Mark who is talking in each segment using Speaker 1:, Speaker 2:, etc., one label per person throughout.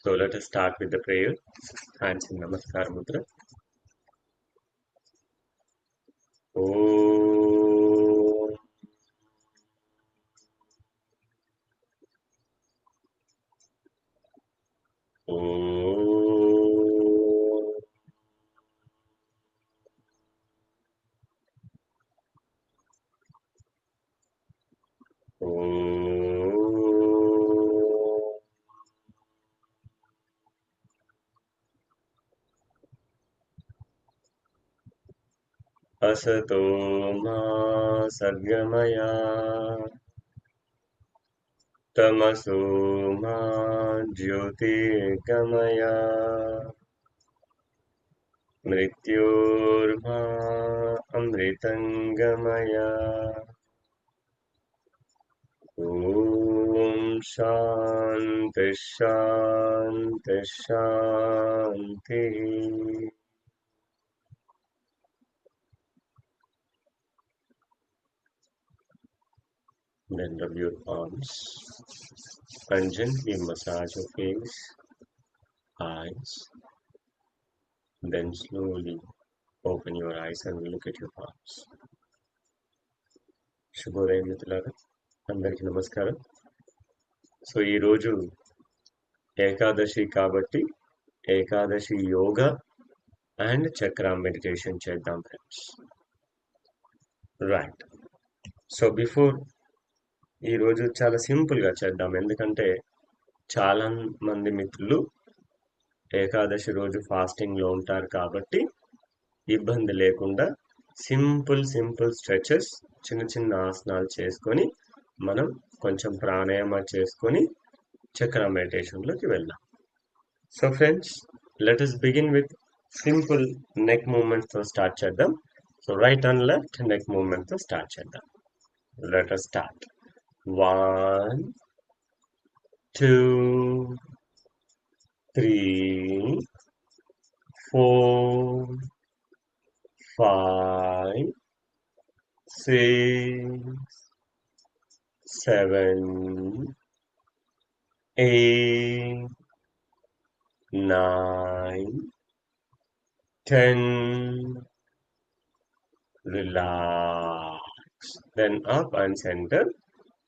Speaker 1: So let us start with the prayer. Hands in Namaskar Mudra. Om. Om. Om. Asato ma sargamaya tamaso ma jyotirgamaya mrityorma amritangamaya. Om Shanti Shanti Shanti. Then rub your palms and gently massage your face, eyes. Then slowly open your eyes and look at your palms. శుభోదయం మిత్రులారా, అందరికీ నమస్కారం. So ఈరోజు ఏకాదశి కాబట్టి Ekadashi yoga and చక్ర meditation చేద్దాం friends. Right. So before ఈరోజు చాలా సింపుల్గా చేద్దాం, ఎందుకంటే చాలా మంది మిత్రులు ఏకాదశి రోజు ఫాస్టింగ్లో ఉంటారు కాబట్టి ఇబ్బంది లేకుండా సింపుల్ స్ట్రెచెస్, చిన్న చిన్న ఆసనాలు చేసుకొని మనం కొంచెం ప్రాణాయామ చేసుకొని చక్ర మెడిటేషన్లోకి వెళ్దాం. So friends, let us begin with simple neck మూమెంట్స్తో స్టార్ట్ చేద్దాం. So right and left neck మూమెంట్తో స్టార్ట్ చేద్దాం. Let us start. 1 2 3 4 5 6 7 8 9 10. Relax. Then up and center.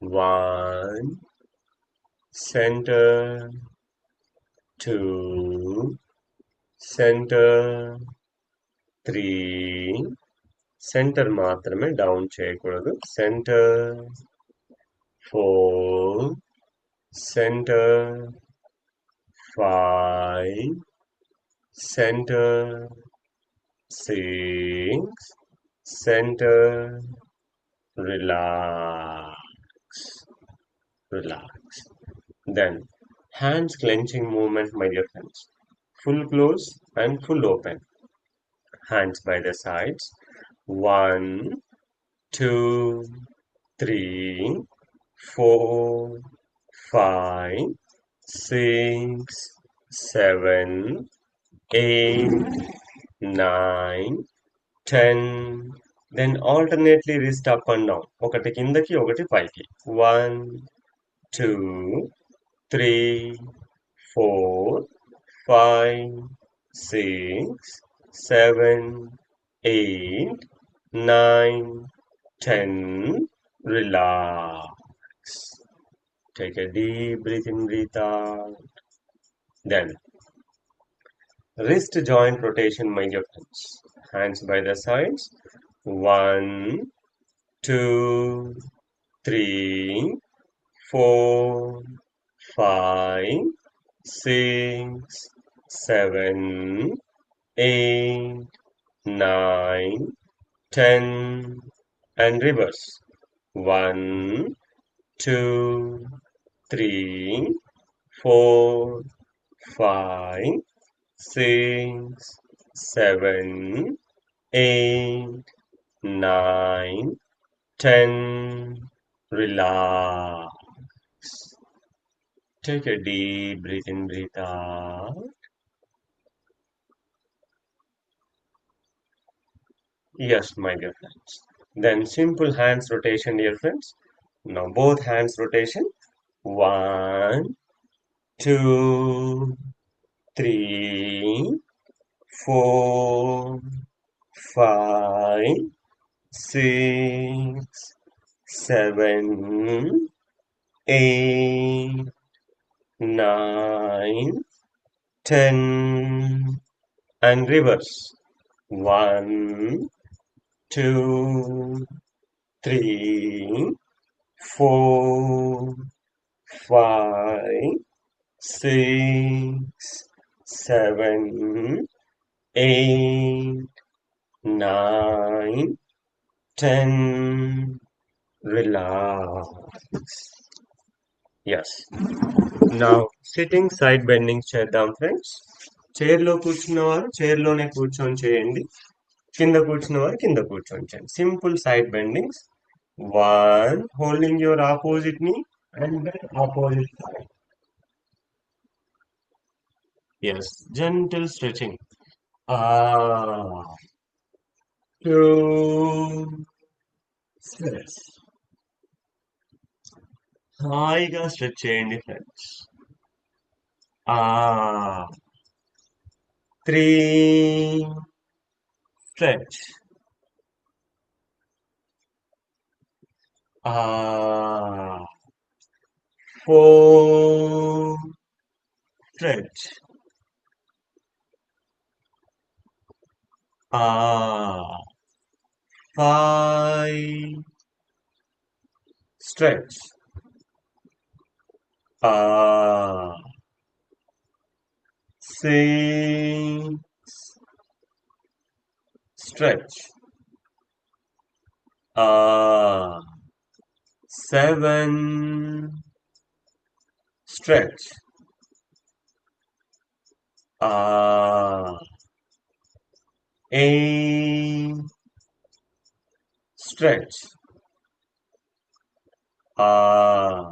Speaker 1: 1, center, 2, center, 3, center మాత్రమే డౌన్ చేయకూడదు. Center, 4, center, 5, center, 6, center. Relax. Then hands clenching movement, my dear friends. Full close and full open. Hands by the sides. 1, 2, 3, 4, 5, 6, 7, 8, 9, 10. Then alternately wrist up and down. ఒకటి కిందకి ఒకటి పైకి. 1, 2, 3, 4, 5, 6, 7, 8, 9, 10. Relax. Take a deep breath in, breathe out. Then wrist joint rotation, my dear friends. Hands by the sides. 1, 2, 3, 4, 5, 6, 7, 8, 9, 10. And reverse. 1, 2, 3, 4, 5, 6, 7, 8, 9, 10. Relax. Take a deep breath in, breathe out. Yes, my dear friends. Then simple hands rotation, dear friends. Now both hands rotation. 1, 2, 3, 4, 5, 6, 7, 8, 9, 10, and reverse. 1, 2, 3, 4, 5, 6, 7, 8, 9, 10. Relax. Yes. Now, sitting side bending చేద్దాం friends. చైర్లో కూర్చున్న వారు చైర్లోనే కూర్చొని చేయండి. కింద కూర్చున్న వారు కింద కూర్చొని చేయండి. Simple side bendings. One, holding your opposite knee and then opposite side. Yes, gentle stretching. Ah, two, stretch. హాయిగా స్ట్రెచ్ చేయండి friends. Ah, three, stretch. Ah, four, stretch. Ah, five, stretch. Ah, six, stretch. Ah, seven, stretch. Ah, eight, stretch. Ah,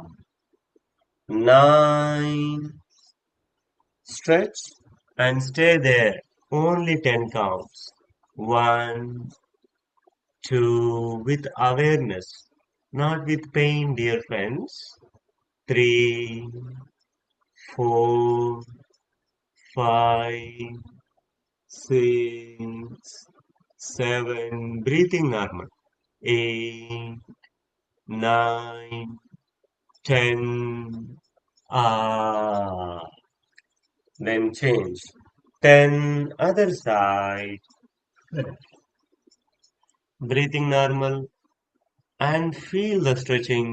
Speaker 1: nine, stretch and stay there. Only 10 counts. One, two, with awareness, not with pain, dear friends. Three, four, five, six, seven, breathing normal. 8, 9, 10. Ah, then change. 10, other side. Breathing normal and feel the stretching.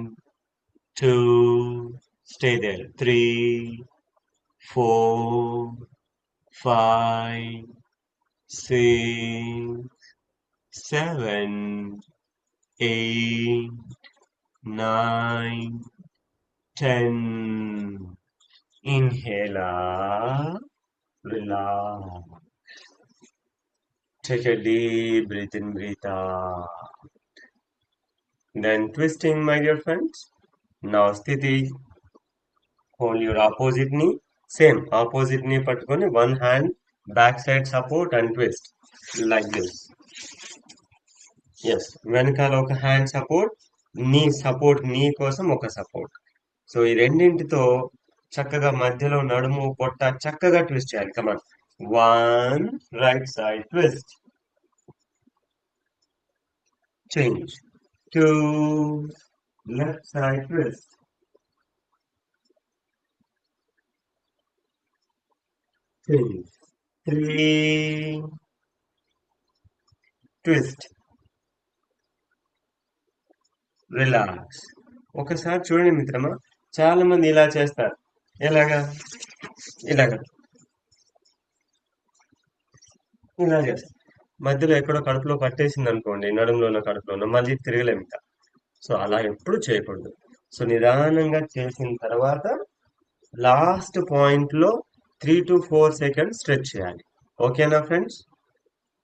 Speaker 1: 2, stay there. 3, 4, 5, 6, 7, 8, 9, 10. Inhale up, relax. Take a deep breath in, breathe out. Then twisting, my dear friends. Now sthiti, hold your opposite knee. Same, opposite knee పట్టుకొని one hand back side support and twist like this. Yes, వెనకాల ఒక hand support, నీ కోసం ఒక support. So ఈ రెండింటితో చక్కగా మధ్యలో నడుము పొట్ట చక్కగా ట్విస్ట్ చేయాలి. Come on. One, right side twist, change. Two, left side twist, change. Three, twist, relax. ఒకసారి చూడండి మిత్రమా, చాలా మంది ఇలా చేస్తారు. ఎలాగా? ఇలాగా ఇలా చేస్తారు. మధ్యలో ఎక్కడో కడుపులో పట్టేసింది అనుకోండి, నడుములోనో కడుపులోనో, మళ్ళీ తిరగలేము ఇంకా. సో అలా ఎప్పుడు చేయకూడదు. సో నిదానంగా చేసిన తర్వాత లాస్ట్ పాయింట్ లో 3 to 4 seconds స్ట్రెచ్ చేయాలి. ఓకేనా ఫ్రెండ్స్?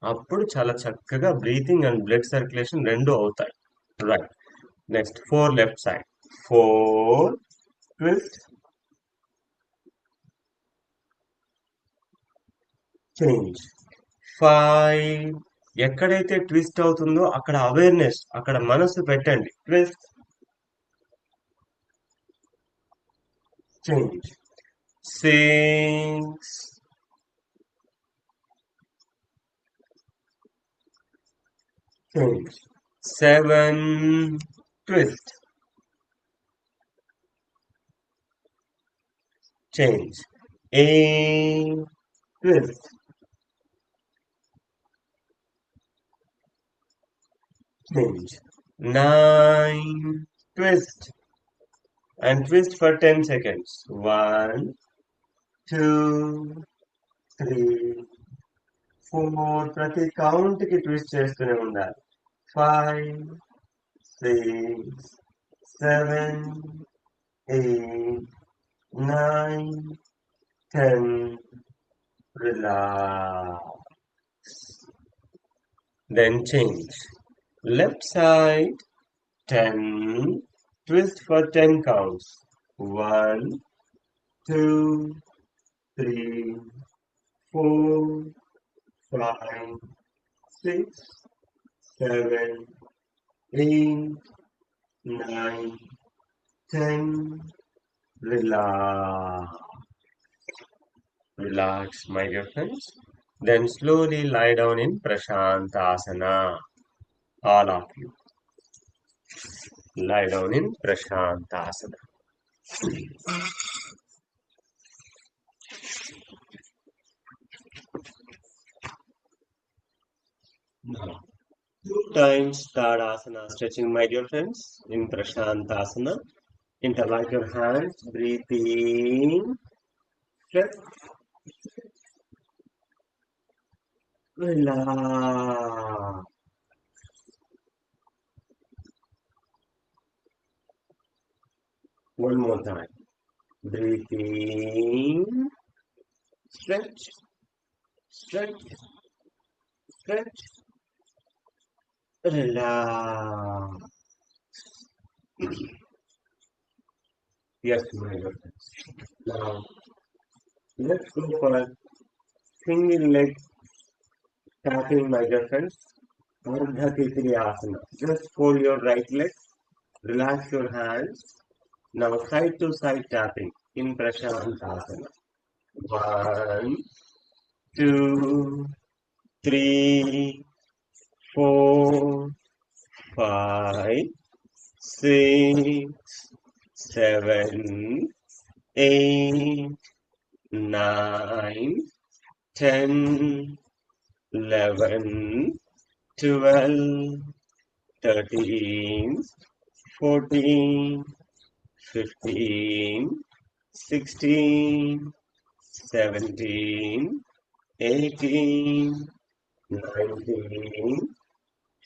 Speaker 1: అప్పుడు చాలా చక్కగా బ్రీతింగ్ అండ్ బ్లడ్ సర్క్యులేషన్ రెండు అవుతాయి. Right. Next 4 left side. 4, twist, change. 5, ఎక్కడైతే ట్విస్ట్ అవుతుందో అక్కడ అవేర్నెస్, అక్కడ మనసు పెట్టండి. Twist, Change. 6. Change. 7. Twist. Change. 8. Twist. Change. 9. Twist. And twist for 10 seconds. 1, 2, 3, 4. ప్రతి కౌంట్ కి ట్విస్ట్ చేస్తూనే ఉండాలి. 5, 6, 7, 8, 9, 10. Relax. Then change. Left side. 10. Twist for 10 counts. 1, 2, 3, 4, 5, 6, 7, 8, 9, 10. Relax. Relax, my dear friends. Then slowly lie down in Prashantasana. All of you. Lie down in Prashantasana. Now, 2 times Tadasana stretching, my dear friends, in Prashantasana. Interlock your hands, breathe in, stretch, relax. One more time. Breathe in, stretch, stretch, stretch, relax. Yes, my dear friends. Now, let's go for single leg tapping, my dear friends. Ardha Asana. Just fold your right leg, relax your hands. Now side to side tapping in Prashantasana. 1, 2, 3, 4, 5, 6, 7, 8, 9, 10, 11, 12, 13, 14, 15, 16, 17, 18, 19,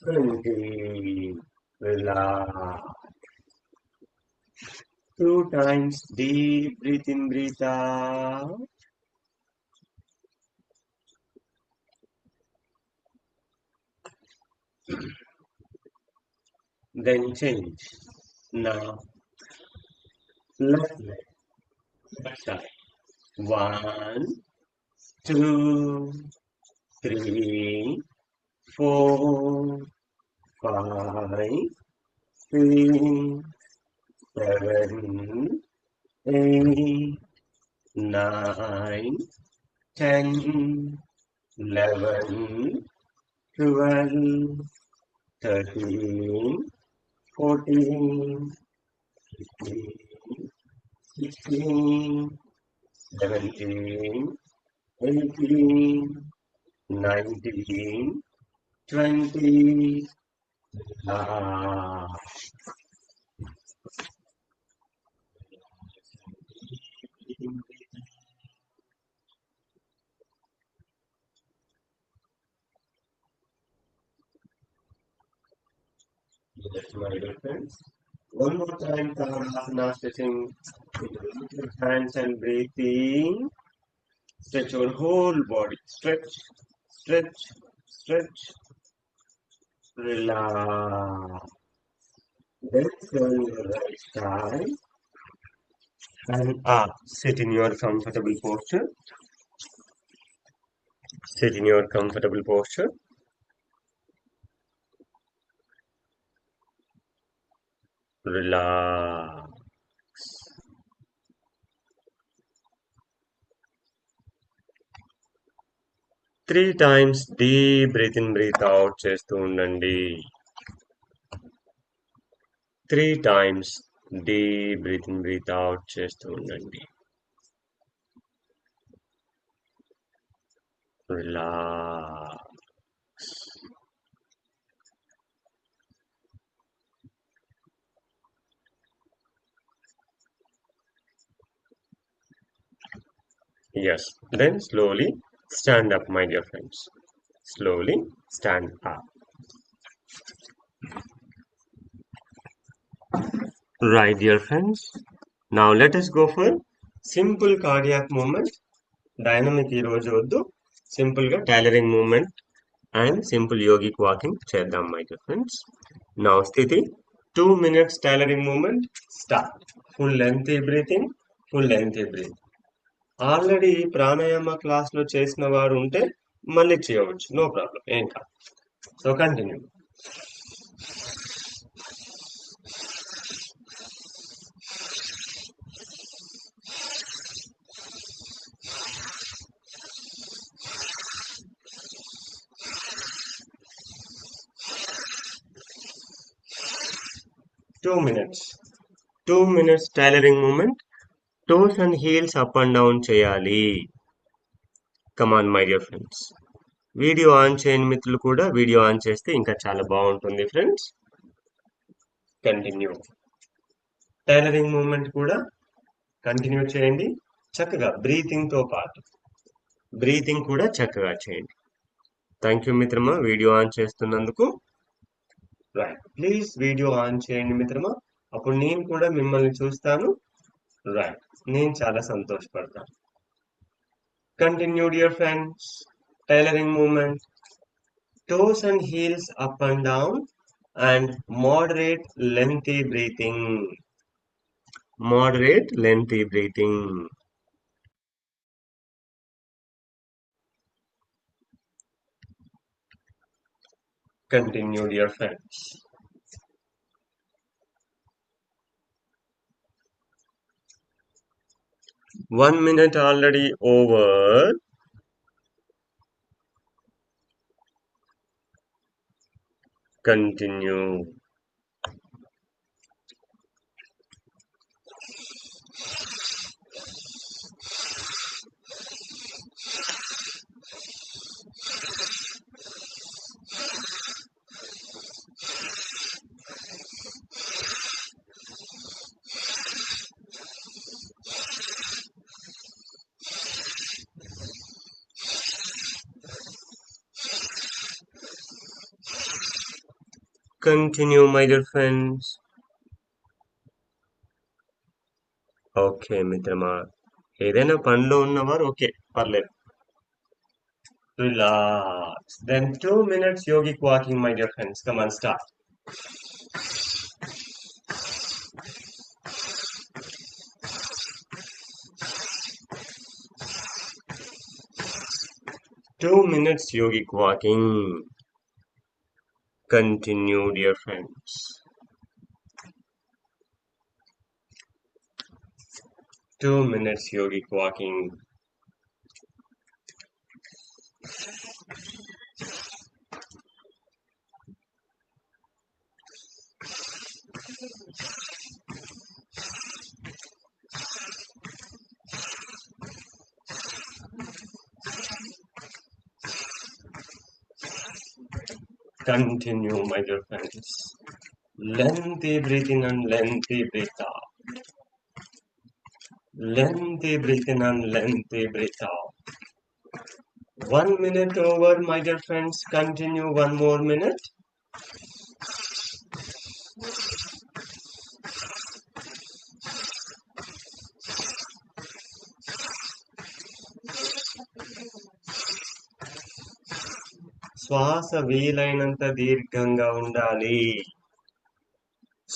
Speaker 1: 20. Relax. 2 times deep breathe in, breathe out. Then change. Now, left leg, left side. 1, 2, 3, 4, 5, 6, 7, 8, 9, 10, 11, 12, 13, 14, 15, 16, 17, 18, 19, 20. Yes, my dear friends. One more time, Tadasana stretching. Interlock your hands and breathe in. Stretch your whole body. Stretch, stretch, stretch. Relax. Then turn your right side and up. Sit in your comfortable posture. Sit in your comfortable posture. Relax. 3 times deep breath in breathe out చేస్తూ ఉండండి. 3 times deep breath in breathe out చేస్తూ ఉండండి. Relax. Yes. Then slowly stand up, my dear friends. Slowly stand up. Right, dear friends. Now let us go for simple cardiac movement. Dynamic ఈ రోజు వద్దు. Simple గా tailoring movement and simple yogic walking చేద్దాం, my dear friends. నా స్థితి 2 minutes tailoring movement start. Full length breathing, full length breathing. Already pranayama class లో చేసిన వారు ఉంటే మళ్ళీ చేయవచ్చు, నో ప్రాబ్లం, ఏం కాదు. So continue. 2 minutes. 2 minutes tailoring movement. Toes and heels up and down చేయాలి. Come on my dear friends. Video on చేయని మిత్రులు కూడా వీడియో ఆన్ చేస్తే ఇంకా చాలా బాగుంటుంది ఫ్రెండ్స్. కంటిన్యూ. టైలరింగ్ మూమెంట్ కూడా కంటిన్యూ చేయండి చక్కగా, బ్రీతింగ్ తో పాటు బ్రీతింగ్ కూడా చక్కగా చేయండి. థ్యాంక్ యూ మిత్రమా వీడియో ఆన్ చేస్తున్నందుకు. రైట్, ప్లీజ్ వీడియో ఆన్ చేయండి మిత్రమా, అప్పుడు నేను కూడా మిమ్మల్ని చూస్తాను. రైట్, నేను చాలా సంతోషపడతాను. Continue dear friends. Tailoring movement. Toes and heels up and down and moderate lengthy breathing. Moderate lengthy breathing. Continue, dear friends. One minute already over. Continue. Continue, my dear friends. Okay మిత్రమా, ఏదైనా పనిలో ఉన్నవారు okay, పర్లేదు. Relax. Then 2 minutes yogic walking, my dear friends. Come on, start. Two minutes yogic walking. Continue, dear friends. 2 minutes yogic walking. Continue, my dear friends. Lengthy breathing and lengthy breath out. Lengthy breathing and lengthy breath out. 1 minute over, my dear friends. Continue 1 more minute. శ్వాస వీలైనంత దీర్ఘంగా ఉండాలి.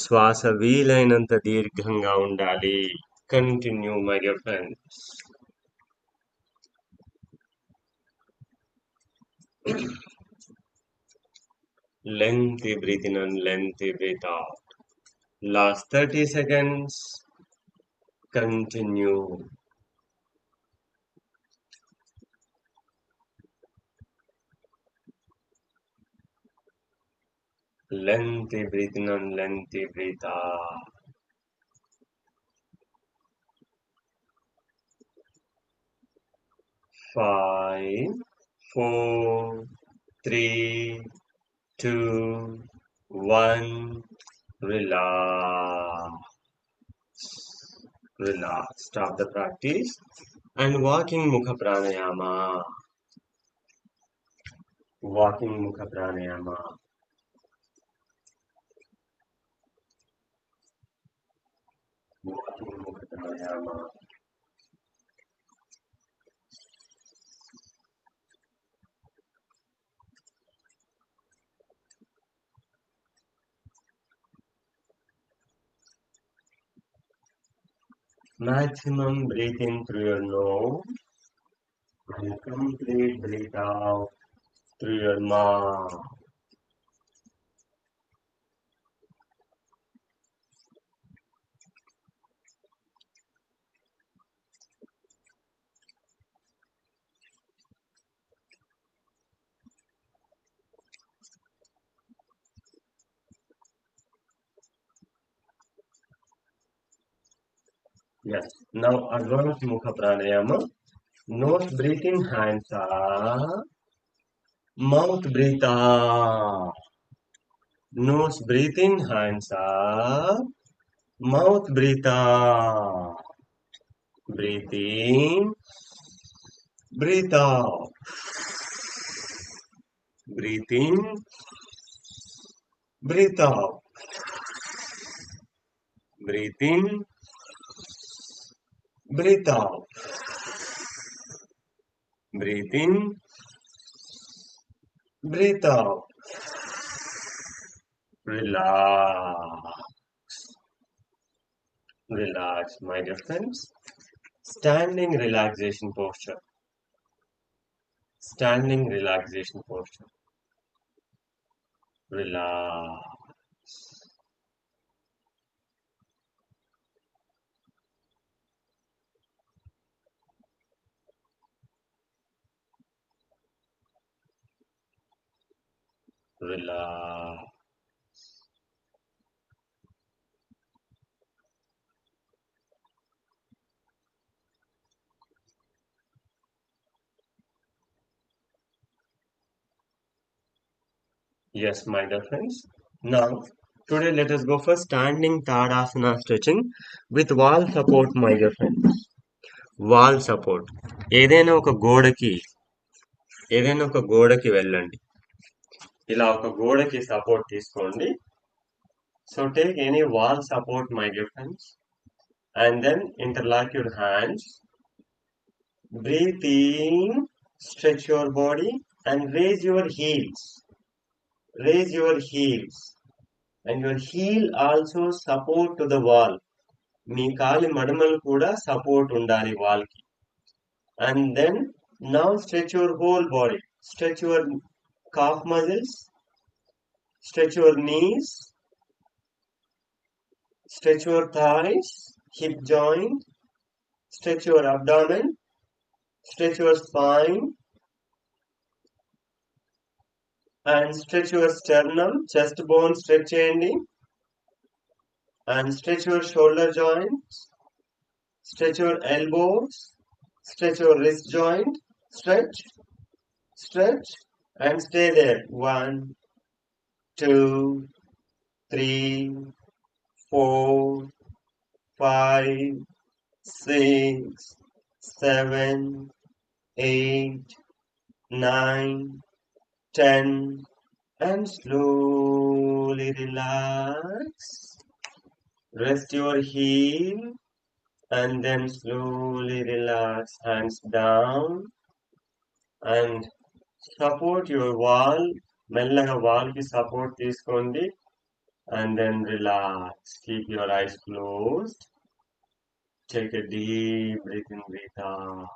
Speaker 1: శ్వాస వీలైనంత దీర్ఘంగా ఉండాలి. Continue, my dear friends. Lengthy breath in and lengthy breath out. Last 30 seconds. Continue. Lengthy breathe in and lengthy breathe out. 5, 4, 3, 2, 1. Relax. Relax. Stop the practice. And walking Mukha Pranayama. Walking Mukha Pranayama. Walking Mukha Pranayama. Maximum breathing through your nose and complete breathe out through your mouth. Yes. Now advanced Mukha Pranayama. Nose breathe in, hands up. Mouth breathe out. Nose breathe in, hands up. Mouth breathe out. Breathe in. Breathe out. Breathe in. Breathe out. Breathe in. Breathe out. Breathe in. Breathe out. Relax. Relax, my dear friends. Standing relaxation posture. Standing relaxation posture. Relax. Relax. Yes, my dear friends. Now, today let us go for standing Tadasana stretching with wall support, my dear friends. Wall support. ఏదైనా ఒక గోడకి ఏదైనా ఒక గోడకి వెళ్ళండి. ఇలా ఒక గోడకి సపోర్ట్ తీసుకోండి. So take any wall support, my dear friends, and then interlock your hands. Breathe in, stretch your body, and raise your heels. Raise your heels, and your heel also support to the wall. మీ కాలి మడమలు కూడా support ఉండాలి wall కి. And then now stretch your whole body. Stretch your calf muscles, stretch your knees, stretch your thighs, hip joint, stretch your abdomen, stretch your spine, and stretch your sternum, chest bone stretch చేయండి. And stretch your shoulder joints, stretch your elbows, stretch your wrist joint, stretch, stretch, and stay there. 1, 2, 3, 4, 5, 6, 7, 8, 9, 10, and slowly relax. Rest your heel and then slowly relax. Hands down and support your wall. మెల్లగా wall కి support తీసుకోండి. And then relax. Keep your eyes closed. Take a deep breath in, breathe out.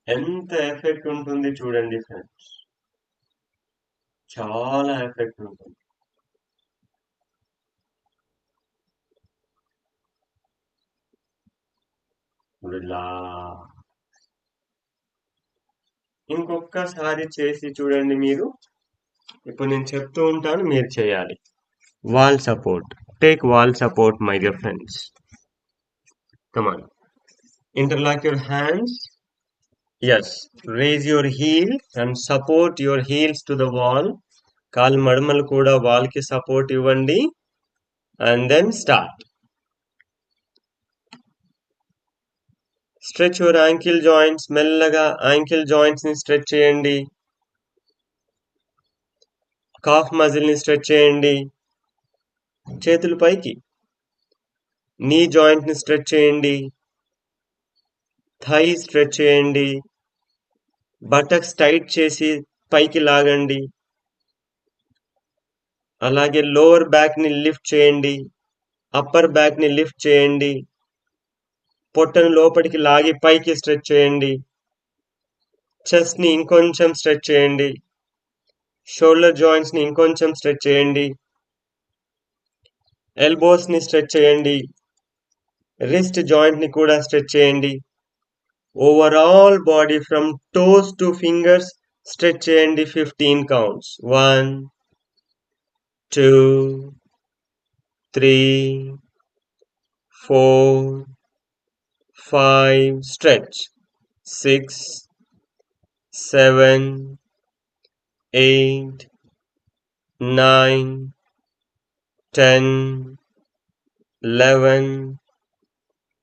Speaker 1: ఎంత effect ఉంటుంది చూడండి friends. చాలా effect ఉంటుంది. Relax. ఇంకొకసారి చేసి చూడండి మీరు. ఇప్పుడు నేను చెప్తూ ఉంటాను, మీరు చేయాలి. Wall support. Take wall support, my dear friends. Come on. Interlock your hands. Yes. Raise your heel and support your heels to the wall. కాలు మడమలు కూడా wall కి సపోర్ట్ ఇవ్వండి. And then start. Stretch your ankle joints. మెల్లగా ankle joints ని stretch చేయండి. Cough muscle ని stretch చేయండి. చేతులు పైకి. నీ జాయింట్ ని స్ట్రెచ్ చేయండి. థై స్ట్రెచ్ చేయండి. బటక్స్ టైట్ చేసి పైకి లాగండి. అలాగే లోవర్ బ్యాక్ ని లిఫ్ట్ చేయండి. అప్పర్ బ్యాక్ ని లిఫ్ట్ చేయండి. పొట్టను లోపలికి లాగి పైకి స్ట్రెచ్ చేయండి. చెస్ట్ ని ఇంకొంచెం స్ట్రెచ్ చేయండి. షోల్డర్ జాయింట్స్ ని ఇంకొంచెం స్ట్రెచ్ చేయండి. ఎల్బోస్ ని స్ట్రెచ్ చేయండి. రిస్ట్ జాయింట్ ని కూడా స్ట్రెచ్ చేయండి. Overall body from toes to fingers stretch చేయండి. 15 counts. 1 2 3 4 5 stretch 6 7 8 9 10 11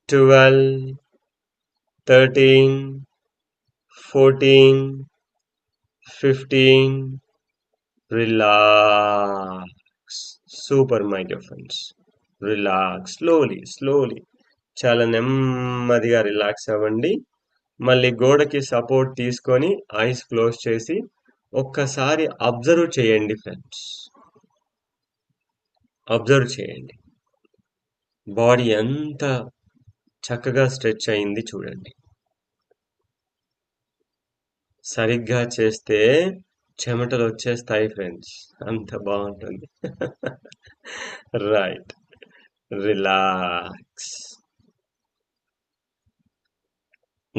Speaker 1: 12 13 14 15 relax. Super, my dear friends. Relax slowly. చాలా నెమ్మదిగా రిలాక్స్ అవ్వండి. మళ్ళీ గోడకి సపోర్ట్ తీసుకొని ఐస్ క్లోజ్ చేసి ఒక్కసారి అబ్జర్వ్ చేయండి ఫ్రెండ్స్. అబ్జర్వ్ చేయండి. బాడీ ఎంత చక్కగా స్ట్రెచ్ అయింది చూడండి. సరిగ్గా చేస్తే చెమటలు వచ్చేస్తాయి ఫ్రెండ్స్. అంత బాగుంటుంది. రైట్. రిలాక్స్.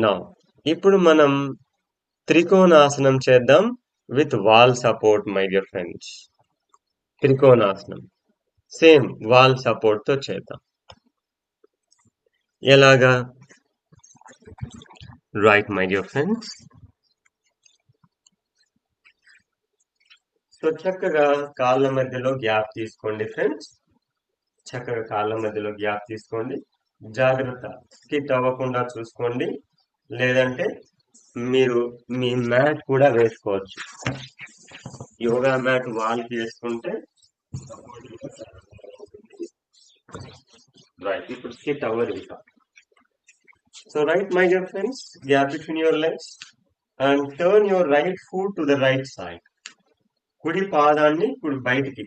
Speaker 1: నౌ ఇప్పుడు మనం త్రికోణాసనం చేద్దాం with wall support, my dear friends. త్రికోణాసనం సేమ్ వాల్ సపోర్ట్ తో చేద్దాం. ఎలాగా? Right my dear friends. So చక్కగా కాళ్ళ మధ్యలో గ్యాప్ తీసుకోండి ఫ్రెండ్స్. చక్కగా కాళ్ళ మధ్యలో గ్యాప్ తీసుకోండి. జాగ్రత్త, స్కిట్ అవ్వకుండా చూసుకోండి. లేదంటే మీరు మీ మ్యాట్ కూడా వేసుకోవచ్చు. యోగా మ్యాట్ వాల్కి వేసుకుంటే రైట్. ఇప్పుడు స్కిట్ అవ్వదు ఇంకా. So right my dear friends, gap between your legs and turn your right foot to the right side. కుడి పాదాన్ని ఇప్పుడు బయటికి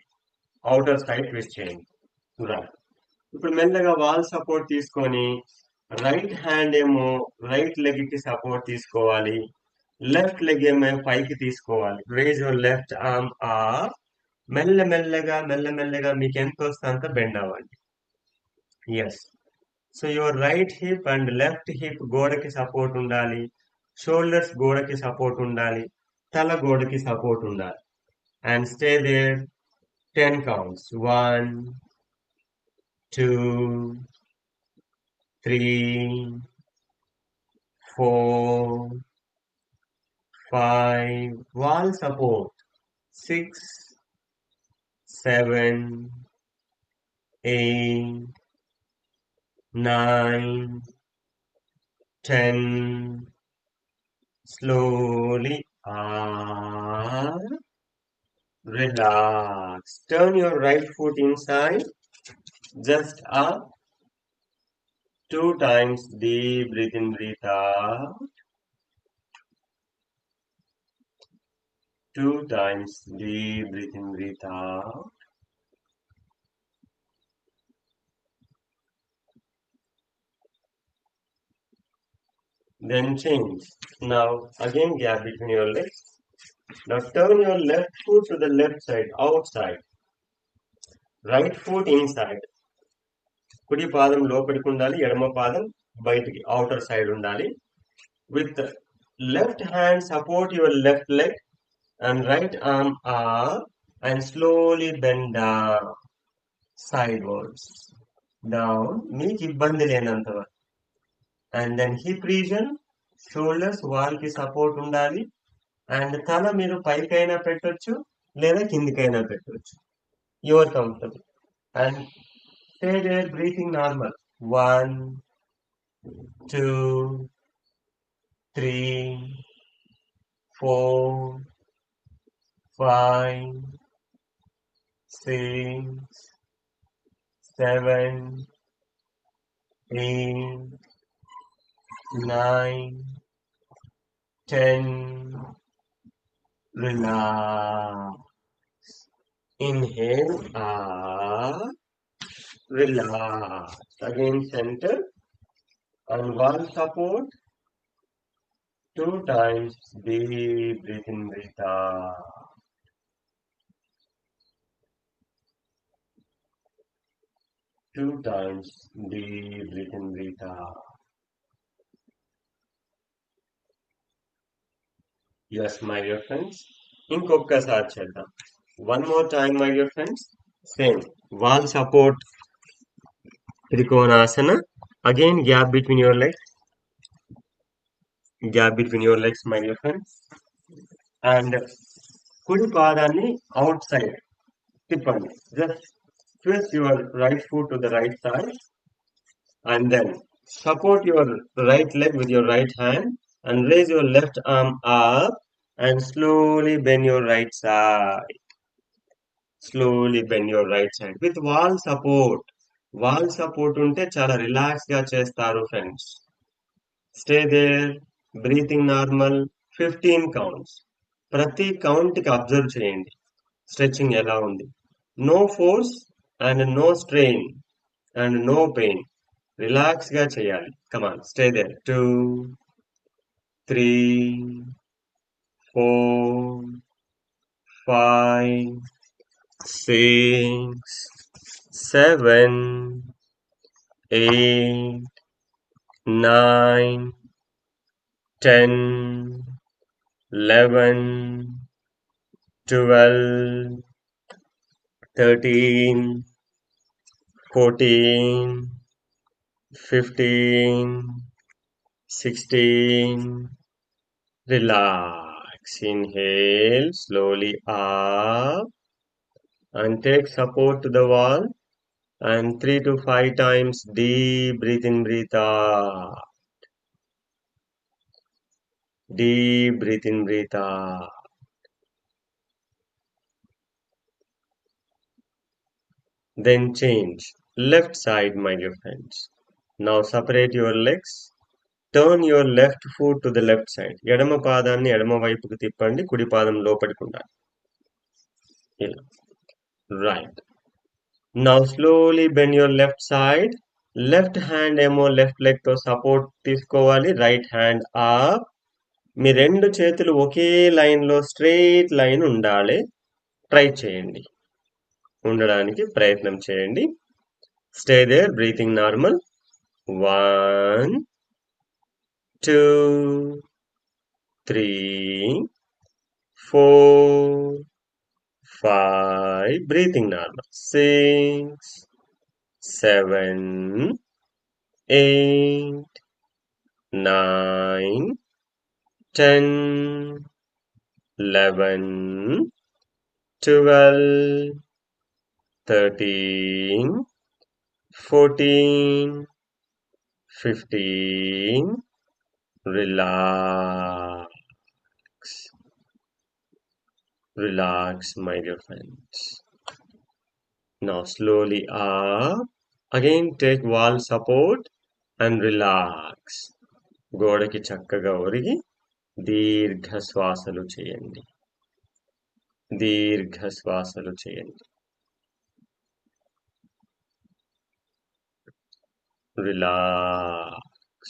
Speaker 1: అవుటర్ సైడ్ ట్విస్ట్ చేయండి. రైట్. ఇప్పుడు మెల్లగా వాల్ సపోర్ట్ తీసుకొని రైట్ హ్యాండ్ ఏమో రైట్ లెగ్ కి సపోర్ట్ తీసుకోవాలి. లెఫ్ట్ లెగ్ ఏమో పైకి తీసుకోవాలి. Raise your left arm up. మెల్లమెల్లగా మీకు ఎంత వస్తే అంత బెండ్ అవ్వండి. Yes. So your right hip and left hip గోడకి సపోర్ట్ ఉండాలి. షోల్డర్స్ గోడకి సపోర్ట్ ఉండాలి. తల గోడకి సపోర్ట్ ఉండాలి. And stay there 10 counts. 1 2 3 4 5 wall support. 6 7 8 9 10. Slowly up. Relax. Turn your right foot inside. Just up. 2 times. Deep breathe in, breathe out. 2 times. Deep breathe in, breathe out. Then change. Now again gap between your legs. Now turn your left foot to the left side, outside. Right foot inside. కుడి పాదం లోపలికి ఉండాలి. ఎడమ పాదం బయటికి outer side ఉండాలి. With left hand support your left leg and right arm up and slowly bend down sidewards down మీకు ఇబ్బంది లేనంత వరకు and then hip region shoulders వాల్కి సపోర్ట్ ఉండాలి అండ్ తల మీరు పైకైనా పెట్టొచ్చు లేదా కిందికైనా పెట్టొచ్చు your comfortable and stay there breathing normal 1 2 3 4 5 6 7 8 9 10 relax inhale relax again center and one support 2 times deep breathe in breathe out 2 times deep breathe in breathe out yes my dear friends ఇంకొకసారి చేద్దాం one more time my dear friends same wall support trikonasana again gap between your legs my dear friends and కుడి పాదాన్ని out side తిప్పండి just twist your right foot to the right side and then support your right leg with your right hand and raise your left arm up and slowly bend your right side. Slowly bend your right side with wall support. Wall support ఉంటే చాలా relax గా చేస్తారు friends. Stay there, breathing normal, 15 counts. ప్రతి count కి observe చేయండి stretching ఎలా ఉంది no force and no strain and no pain relax గా చేయాలి come on stay there 2 3 4 5 6 7 8 9 10 11 12 13 14 15 16 relax inhale slowly up and take support to the wall and 3 to 5 times deep breathe in breathe out deep breathe in breathe out then change left side my dear friends now separate your legs turn your left foot to the left side ఎడమ పాదాన్ని ఎడమ వైపుకు తిప్పండి కుడి పాదం లోపలికి ఉండాలి ఇలా right now slowly bend your left side left hand ఏమో left leg తో సపోర్ట్ తీసుకోవాలి రైట్ హ్యాండ్ అప్ మీ రెండు చేతులు ఒకే లైన్ లో స్ట్రెయిట్ లైన్ ఉండాలి ట్రై చేయండి ఉండడానికి ప్రయత్నం చేయండి stay there breathing normal 1 2 3 4 5 breathing normal 6 7 8 9 10 11 12 13 14 15 relax my dear friends now slowly up again take wall support and relax గోడకి చక్కగా ఒరిగి దీర్ఘ శ్వాసలు చేయండి relax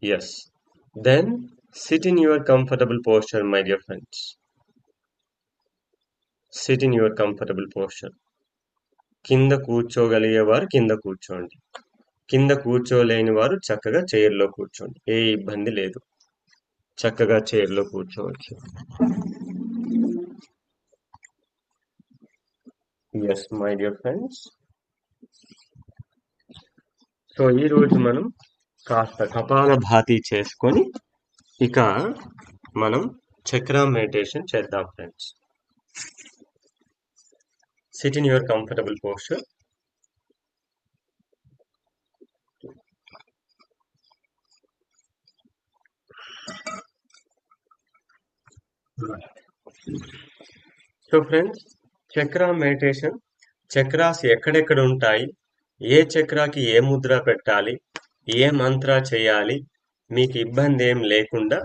Speaker 1: yes then sit in your comfortable posture my dear friends sit in your comfortable posture కింద కూర్చోగలిగేవారు కింద కూర్చోండి. కింద కూర్చోలేని వారు చక్కగా చైర్లో కూర్చోండి. ఏ ఇబ్బంది లేదు. చక్కగా చైర్లో కూర్చోవచ్చు. Yes my dear friends. So ఈరోజు మనం కాస్త కపాలభాతి చేసుకొని ఇక మనం చక్రా మెడిటేషన్ చేద్దాం friends. Sit in your comfortable posture. So friends, chakra meditation, chakras ఎక్కడెక్కడ ఉంటాయి, ఏ చక్రాకి ఏ ముద్ర పెట్టాలి, ఏ మంత్ర చేయాలి, మీకు ఇబ్బంది ఏం లేకుండా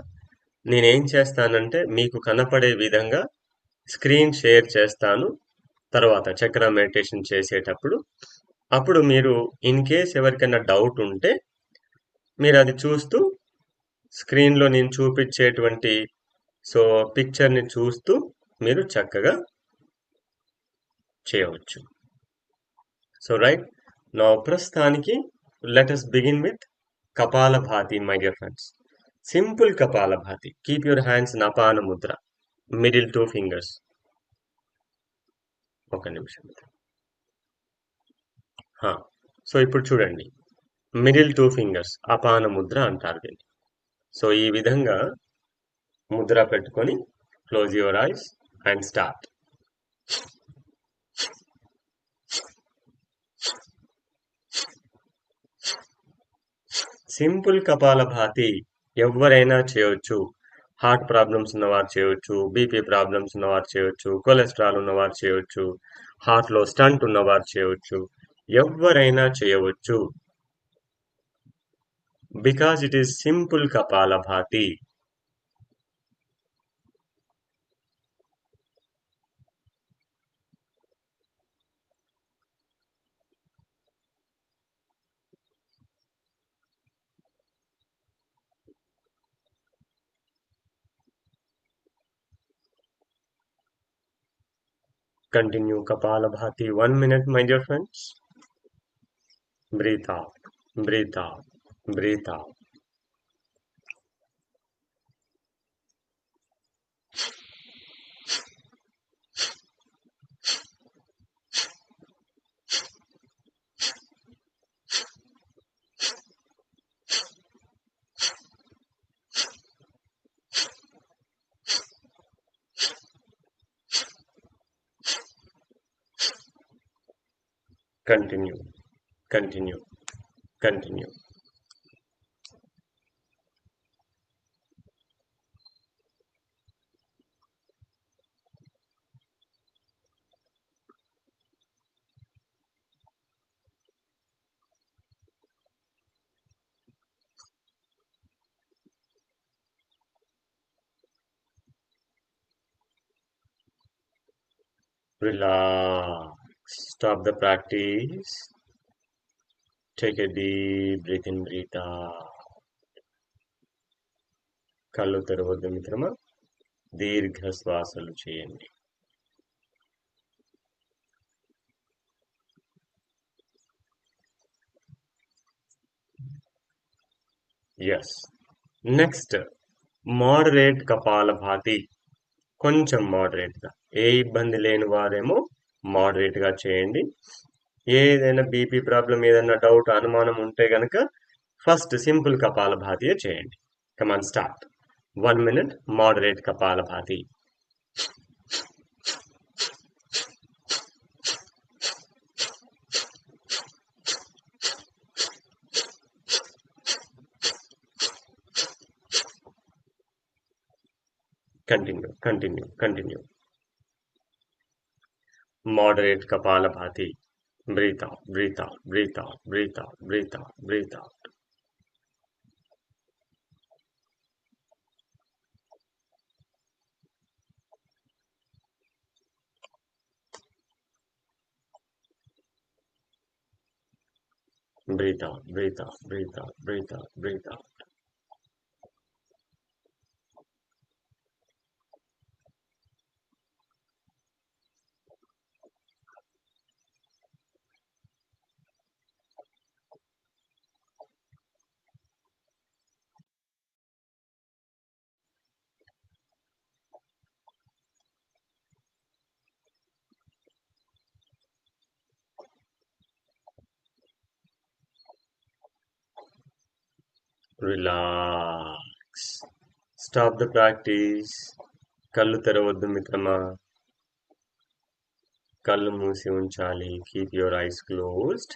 Speaker 1: నేనేం చేస్తానంటే మీకు కనపడే విధంగా స్క్రీన్ షేర్ చేస్తాను తర్వాత చక్రా మెడిటేషన్ చేసేటప్పుడు. అప్పుడు మీరు ఇన్ కేస్ ఎవరికైనా డౌట్ ఉంటే మీరు అది చూస్తూ స్క్రీన్లో నేను చూపించేటువంటి పిక్చర్ని చూస్తూ మీరు చక్కగా చేయవచ్చు. సో రైట్ నా ప్రస్తుతానికి let us begin with Kapalabhati, my dear friends. Simple Kapalabhati. Keep your hands in Apana Mudra. Middle two fingers. ఒక నిమిషం. సో ఇప్పుడు చూడండి, మిడిల్ టూ ఫింగర్స్ అపాన ముద్ర అంటారు దీన్ని. సో ఈ విధంగా ముద్ర పెట్టుకొని close your eyes and start. Simple kapalbhati ఎవరైనా చేయొచ్చు. హార్ట్ ప్రాబ్లమ్స్ ఉన్నవారు చేయొచ్చు, బీపీ ప్రాబ్లమ్స్ ఉన్నవారు చేయొచ్చు, కొలెస్ట్రాల్ ఉన్నవారు చేయొచ్చు, హార్ట్లో స్టంట్ ఉన్నవారు చేయొచ్చు, ఎవరైనా చేయవచ్చు. Because it is simple kapalbhati. Continue Kapalabhati 1 minute, my dear friends. Breathe out, breathe out, breathe out. Continue, continue, continue. Relax. Stop the practice. Take a deep breath in, breathe out. కళ్ళు తెరవద్దు మిత్రమా, దీర్ఘ శ్వాసలు చేయండి. Yes. Next moderate kapalbhati. కొంచెం మోడరేట్గా, ఏ ఇబ్బంది లేని వారేమో మోడరేట్గా చేయండి. ఏదైనా బీపీ ప్రాబ్లం, ఏదైనా డౌట్, అనుమానం ఉంటే గనక ఫస్ట్ సింపుల్ కపాలభాతియే చేయండి. Come on start. 1 minute moderate Kapalabhati. Continue, continue, continue. Moderate Kapalabhati. Breathe out, breathe out, breathe out, breathe out, breathe out, breathe out. Breathe out, breathe out, breathe out, breathe out, breathe out. Relax. Stop the practice. కళ్ళు తెరవద్దు మిత్రమా. కళ్ళు మూసి ఉంచాలి. Keep your eyes closed.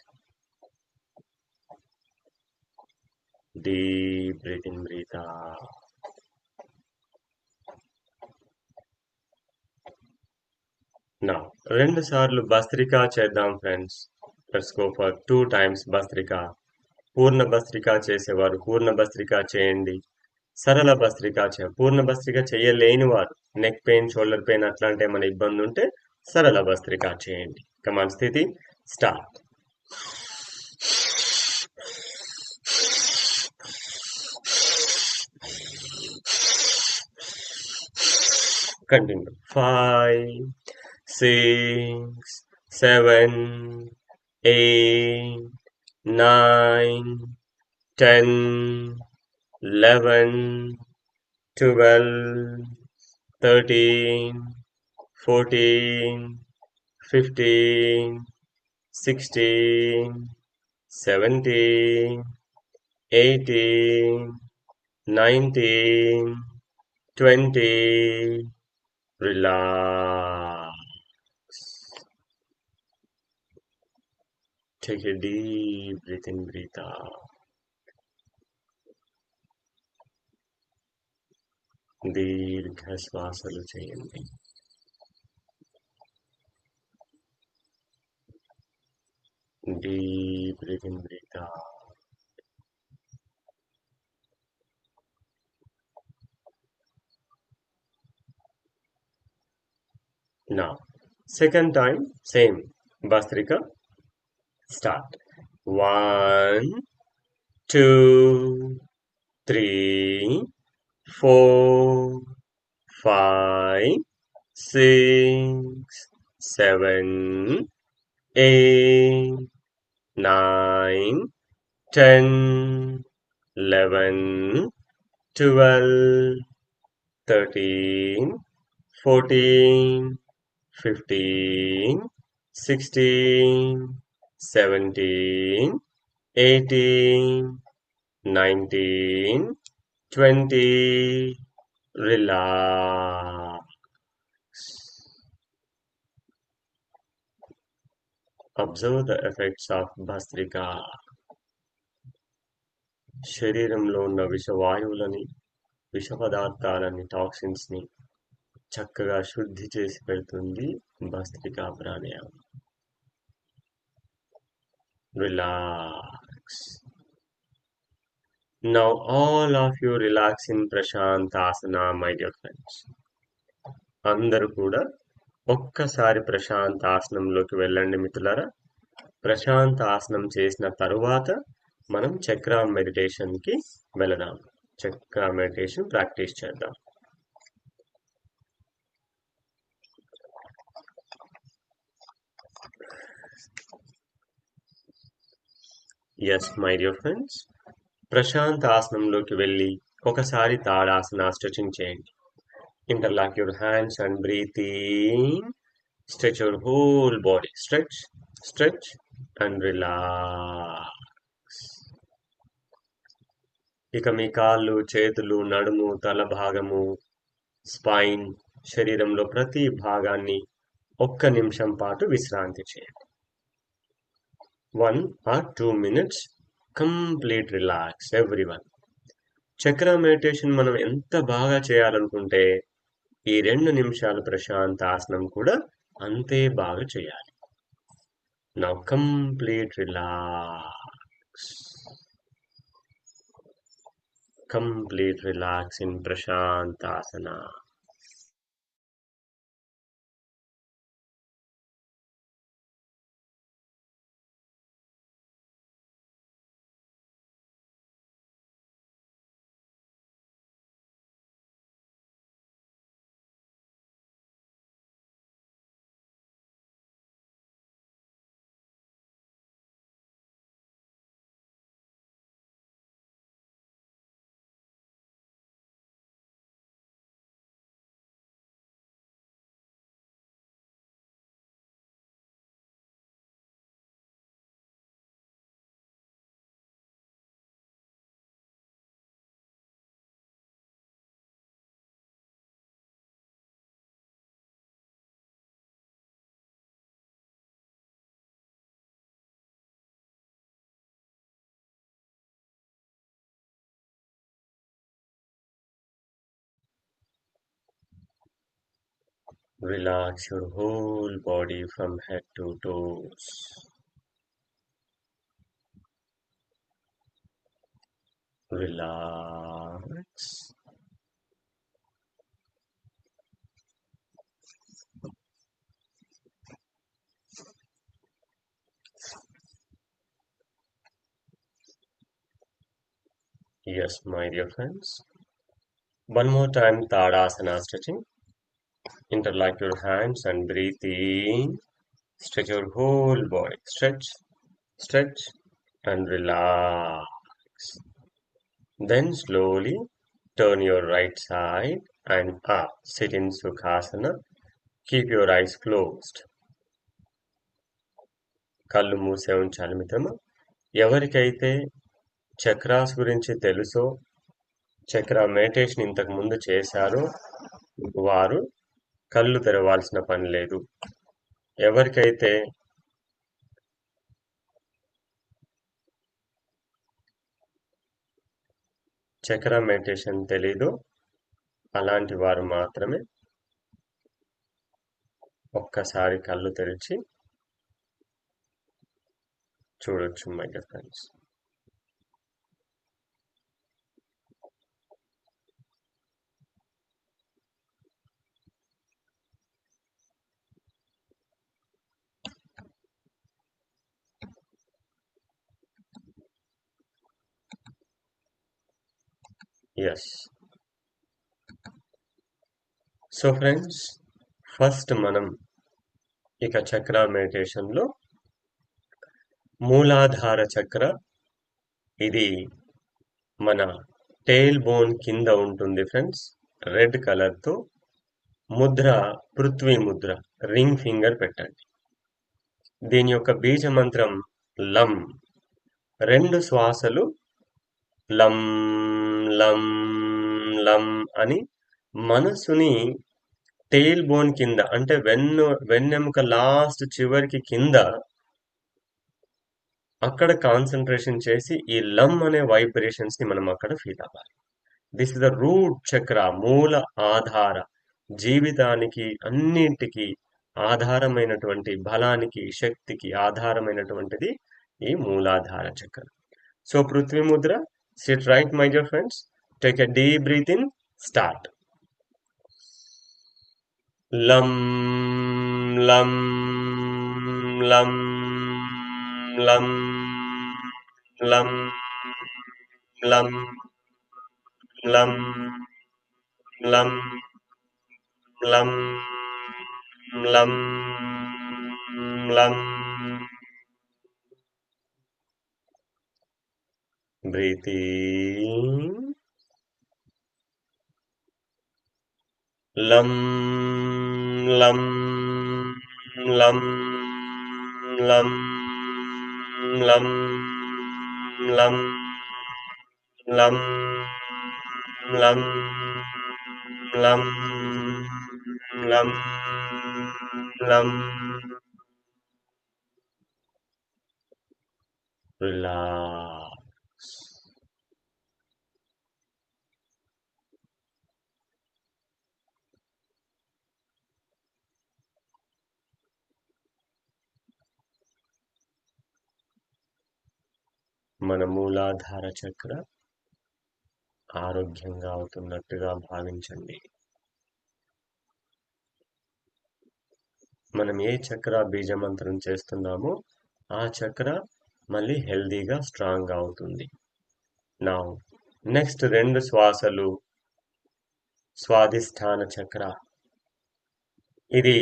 Speaker 1: Deep breath in, breathe out. నా 2 సార్లు భస్త్రికా చేద్దాం friends. Let's go for 2 times bhastrika. పూర్ణ భస్త్రికా చేసేవారు పూర్ణ భస్త్రికా చేయండి. సరళ భస్త్రికా పూర్ణ భస్త్రిక చేయలేని వారు, నెక్ పెయిన్, షోల్డర్ పెయిన్ అట్లాంటి ఏమైనా ఇబ్బంది ఉంటే సరళ భస్త్రికా చేయండి. కమాన్ స్థితి start. Continue. 5, 6, 7, 8, 9, 10, 11, 12, 13, 14, 15, 16, 17, 18, 19, 20. Relax. Take a deep breath in, breathe out. దీర్ఘ శ్వాసలు చేయండి. Deep breath in, breathe out. Now, second time, same. Bhastrika. Start. 1, 2, 3, 4, 5, 6, 7, 8, 9, 10, 11, 12, 13, 14, 15, 16, 17, 18, 19, 20. Relax. Observe the effects of Bhastrika. శరీరంలో ఉన్న విషవాయువులని, విష పదార్థాలని, టాక్సిన్స్ని చక్కగా శుద్ధి చేసి పెడుతుంది భస్త్రికా ప్రాణాయామం. Relax. Now all of you relax in Prashantasana, my dear friends. అందరూ కూడా ఒక్కసారి ప్రశాంతాసనంలోకి వెళ్ళండి మిత్రులారా. ప్రశాంతాసనం చేసిన తరువాత మనం చక్ర మెడిటేషన్కి వెళదాం. చక్ర మెడిటేషన్ ప్రాక్టీస్ చేద్దాం. ఎస్ మై డియర్ ఫ్రెండ్స్, ప్రశాంత్ ఆసనంలోకి వెళ్ళి ఒకసారి తాడాసన స్ట్రెచింగ్ చేయండి. Interlock your hands and breathe in. Stretch your whole body. Stretch, stretch and relax. ఇక మీ కాళ్ళు, చేతులు, నడుము, తల భాగము, స్పైన్, శరీరంలో ప్రతి భాగాన్ని 1 నిమిషం పాటు విశ్రాంతి చేయండి. 1 or 2 minutes complete relax everyone. చక్ర మెడిటేషన్ మనం ఎంత బాగా చేయాలనుకుంటే ఈ 2 నిమిషాలు ప్రశాంతాసనం కూడా అంతే బాగా చేయాలి. Now complete relax. Complete relax in prashantasana. Relax your whole body from head to toes. Relax. Yes, my dear friends. One more time, Tadasana stretching. Interlock your hands and breathe in. Stretch your whole body. Stretch, stretch, and relax. Then slowly turn your right side and up. Sit in Sukhasana. Keep your eyes closed. కళ్ళు మూసే ఉంచాలి మిత్రమా. ఎవరికైతే chakras గురించి తెలుసో, చక్ర meditation ఇంతకు ముందు చేశారో వారు కళ్ళు తెరవాల్సిన పని లేదు. ఎవరికైతే చక్ర మెడిటేషన్ తెలీదో అలాంటి వారు మాత్రమే ఒక్కసారి కళ్ళు తెరిచి చూడొచ్చు my dear friends. Yes. So friends, first మనం ఇక చక్ర మెడిటేషన్లో మూలాధార చక్ర, ఇది మన టెయిల్ బోన్ కింద ఉంటుంది ఫ్రెండ్స్. రెడ్ కలర్తో ముద్ర పృథ్వీ ముద్ర, రింగ్ ఫింగర్ పెట్టండి. దీని యొక్క బీజ మంత్రం లం. 2 శ్వాసలు లం లం లం అని మనసుని టెయిల్ బోన్ కింద, అంటే వెన్నెముక లాస్ట్ చివరికి కింద అక్కడ కాన్సన్ట్రేషన్ చేసి ఈ లం అనే వైబ్రేషన్స్ ని మనం అక్కడ ఫీల్ అవ్వాలి. దిస్ ఇస్ ద రూట్ చక్ర, మూల ఆధార, జీవితానికి అన్నింటికి ఆధారమైనటువంటి, బలానికి శక్తికి ఆధారమైనటువంటిది ఈ మూలాధార చక్ర. So prithvi mudra, sit right my dear friends. Take a deep breath in. Start. లం లం లం లం లం లం లం లం లం లం లం. Breathe in. Lam lam lam lam lam lam lam lam lam lam lam. Relax. మన మూలాధార చక్ర ఆరోగ్యంగా అవుతున్నట్టుగా భావించండి. మనం ఏ చక్ర బీజమంత్రం చేస్తున్నామో ఆ చక్ర మళ్ళీ హెల్దీగా స్ట్రాంగ్ అవుతుంది. నా నెక్స్ట్ 2 శ్వాసలు స్వాదిష్టాన చక్ర. ఇది,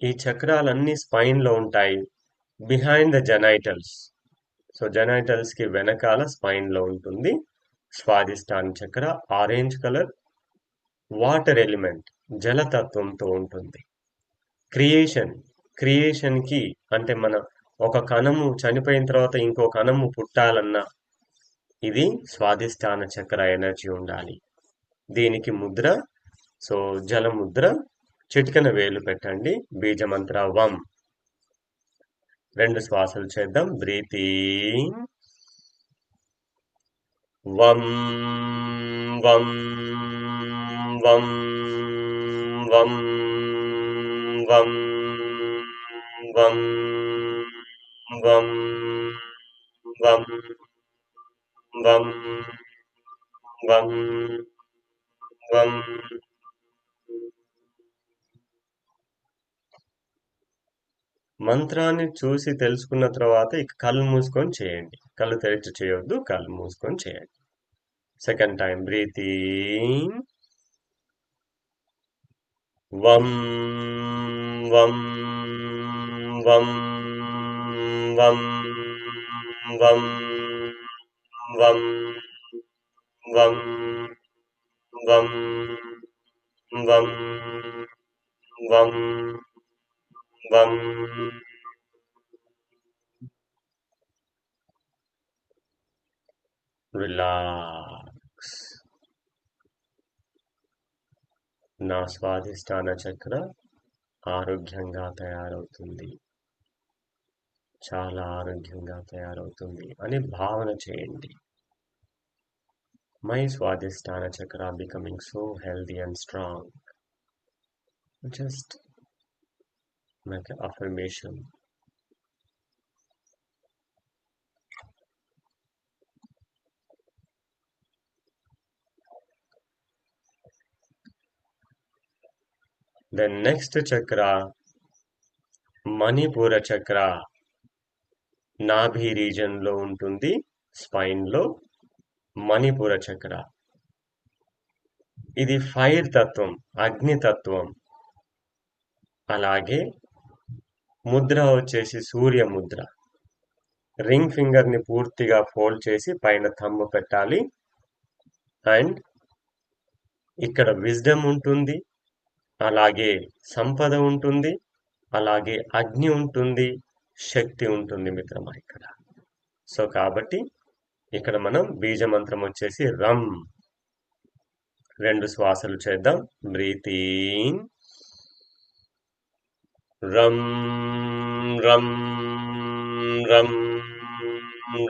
Speaker 1: ఈ చక్రాలన్నీ స్పైన్ లో ఉంటాయి, బిహైండ్ ద జెనైటల్స్. సో జెనైటల్స్ కి వెనకాల స్పైన్ లో ఉంటుంది. స్వాదిష్టాన చక్ర ఆరెంజ్ కలర్, వాటర్ ఎలిమెంట్, జలతత్వంతో ఉంటుంది. క్రియేషన్ కి, అంటే మన ఒక కణము చనిపోయిన తర్వాత ఇంకో కణము పుట్టాలన్నా ఇది స్వాదిష్టాన చక్ర ఎనర్జీ ఉండాలి. దీనికి ముద్ర, సో జల ముద్ర, చిటికెన వేలు పెట్టండి. బీజమంత్ర వం. 2 శ్వాసలు చేద్దాం. Breathe in. వం వం వం వం వం వం వం వం వం వం వం. మంత్రాన్ని చూసి తెలుసుకున్న తర్వాత ఇక కళ్ళు మూసుకొని చేయండి. కళ్ళు తెరిచి చేయొద్దు, కళ్ళు మూసుకొని చేయండి. Second time breathing. వం వం వం వం వం వం వం వం వం వం వం. రిలాక్స్. నా స్వాధిష్టాన చక్ర ఆరోగ్యంగా తయారవుతుంది, చాలా ఆరోగ్యంగా తయారవుతుంది అని భావన చేయండి. మై స్వాధిష్టాన చక్ర becoming so healthy and strong. Just make an affirmation. The next chakra, Manipura chakra, నాభి రీజన్ లో ఉంటుంది, స్పైన్ లో. మణిపుర చక్ర ఇది ఫైర్ తత్వం, అగ్ని తత్వం. అలాగే ముద్ర వచ్చేసి సూర్య ముద్ర. రింగ్ ఫింగర్ ని పూర్తిగా ఫోల్డ్ చేసి పైన థంబ్ పెట్టాలి. అండ్ ఇక్కడ విజ్డమ్ ఉంటుంది, అలాగే సంపద ఉంటుంది, అలాగే అగ్ని ఉంటుంది, శక్తి ఉంటుంది మిత్రమా ఇక్కడ. సో కాబట్టి ఇక్కడ మనం బీజ మంత్రం వచ్చేసి రమ్. 2 శ్వాసలు చేద్దాం. బ్రీతింగ్. రం రం రం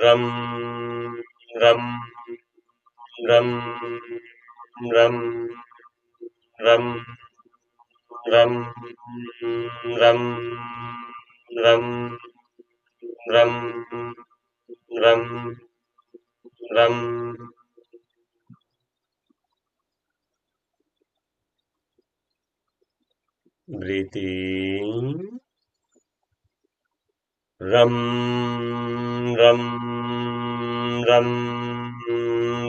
Speaker 1: రం రం రం రం రం రం రం రం రం రం రం. Breathing. Ram ram ram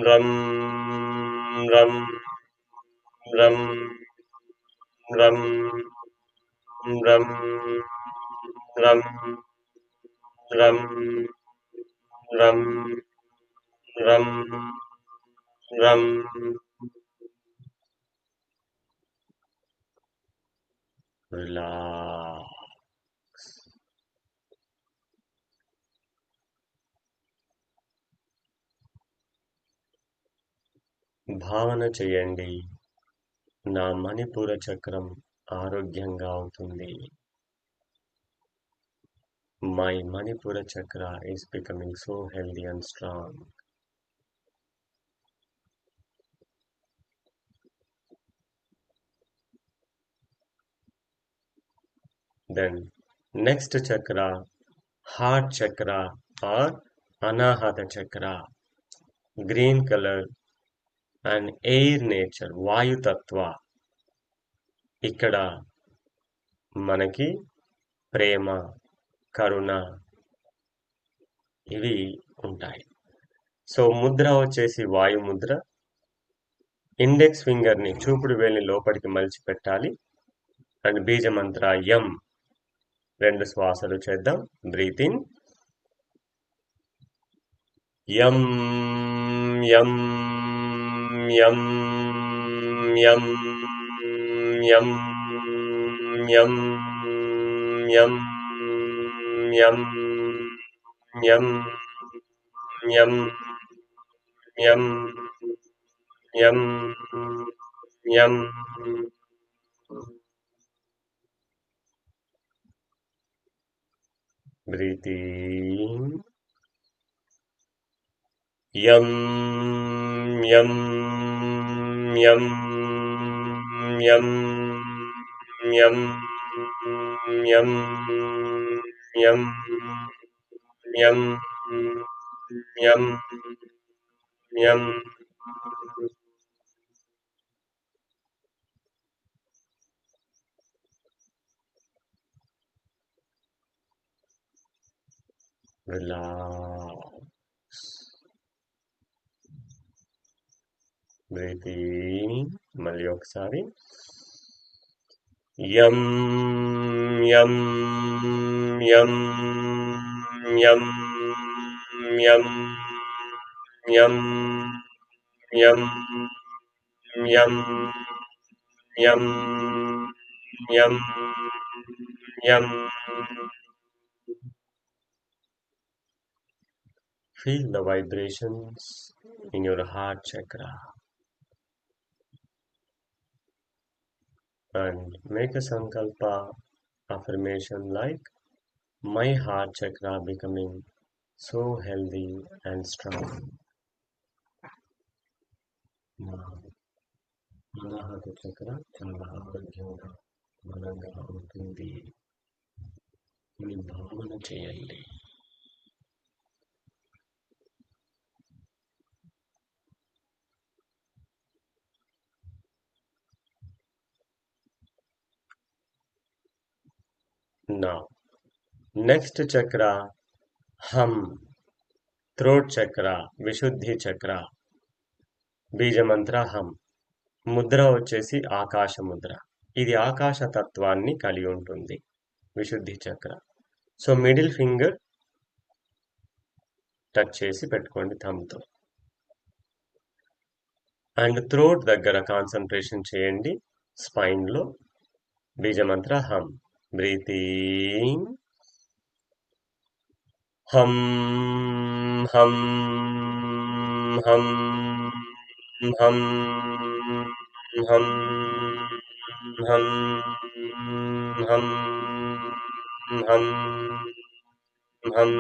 Speaker 1: ram ram ram ram ram ram ram ram ram ram. Relax. భావన చేయండి, నా మణిపూర చక్రం ఆరోగ్యంగా అవుతుంది. My Manipura chakra is becoming so healthy and strong. Then next chakra, heart chakra or Anahata chakra. Green color and air nature, Vayu Tattva. ఇక్కడ మనకి ప్రేమ, కరుణ ఇవి ఉంటాయి. సో ముద్ర వచ్చేసి వాయు ముద్ర. ఇండెక్స్ ఫింగర్ ని, చూపుడు వేలిని లోపలికి మలిచి పెట్టాలి. అండ్ బీజ మంత్ర యం. 2 శ్వాసలు చేద్దాం. బ్రీతింగ్. యం యం యం యం యం యం యం యం యం యం యం యం యం. Breathing. Yum yum yum yum yum yum, yum, yum, yum, yum. Relax. Breathing. మళ్ళీ ఒకసారి. Yum, yum, yum, yum, yum, yum, yum, yum, yum, yum, yum. Feel the vibrations in your heart chakra and make a sankalpa affirmation like my heart chakra becoming so healthy and strong. నా అనాహత చక్ర చాలా ఆరోగ్యంగా బలంగా ఉంటుంది అని భావన చేయండి. Now, next chakra, hum, throat chakra, vishuddhi chakra, బీజమంత్ర హం. ముద్ర వచ్చేసి ఆకాశ ముద్ర. ఇది ఆకాశ తత్వాన్ని కలిగి ఉంటుంది విశుద్ధి చక్ర. సో మిడిల్ ఫింగర్ టచ్ చేసి పెట్టుకోండి థమ్తో. అండ్ థ్రోట్ దగ్గర కాన్సన్ట్రేషన్ చేయండి స్పైన్లో. బీజమంత్ర హం. బ్రీతింగ్. హం హం హం హం హం హం హం హం హం.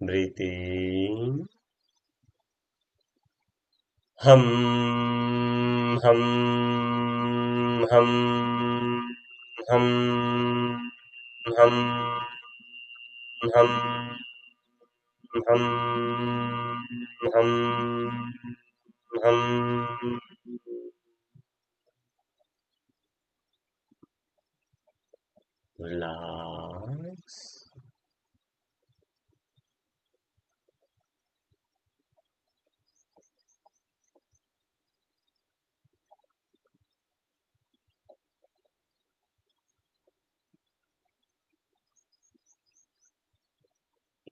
Speaker 1: Breathing. Hum, hum, hum, hum, hum, hum, hum, hum, hum. Relax.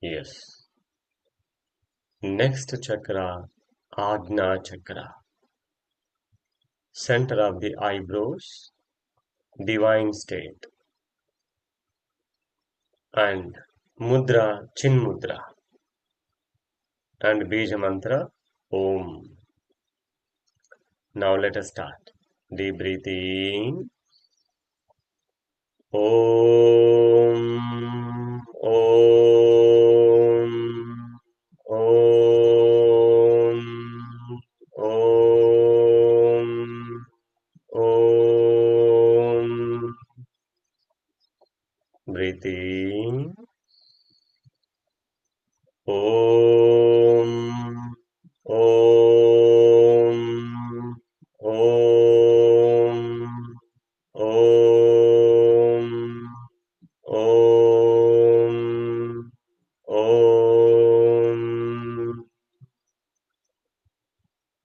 Speaker 1: Yes. Next chakra, Ajna chakra. Center of the eyebrows, divine state. And Mudra, Chin Mudra. And Bija Mantra, Om. Now let us start. Deep breathing. Om. Om. Om. Om. Om. Breathing. Om. Om. Om. Om. Om. Om.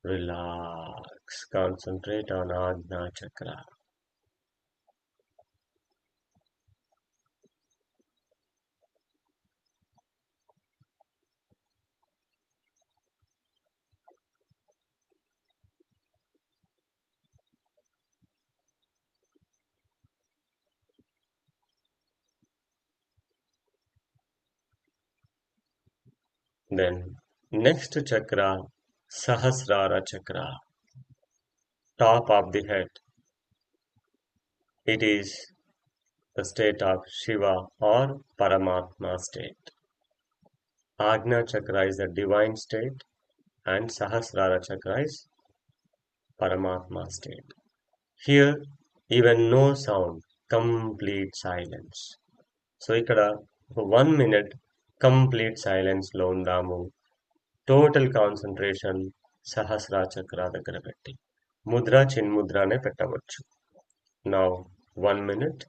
Speaker 1: Relax. Concentrate on Ajna chakra. Then next chakra, Sahasrara chakra, top of the head. It is the state of Shiva or Paramatma state. Ajna chakra is the divine state and Sahasrara chakra is Paramatma state. Here, even no sound, complete silence. So ఇక్కడ 1 minute complete silence లో ఉందాము. Total concentration సహస్ర చక్ర దగ్గర పెట్టి ముద్ర చిన్ముద్రనే పెట్టవచ్చు. Now 1 minute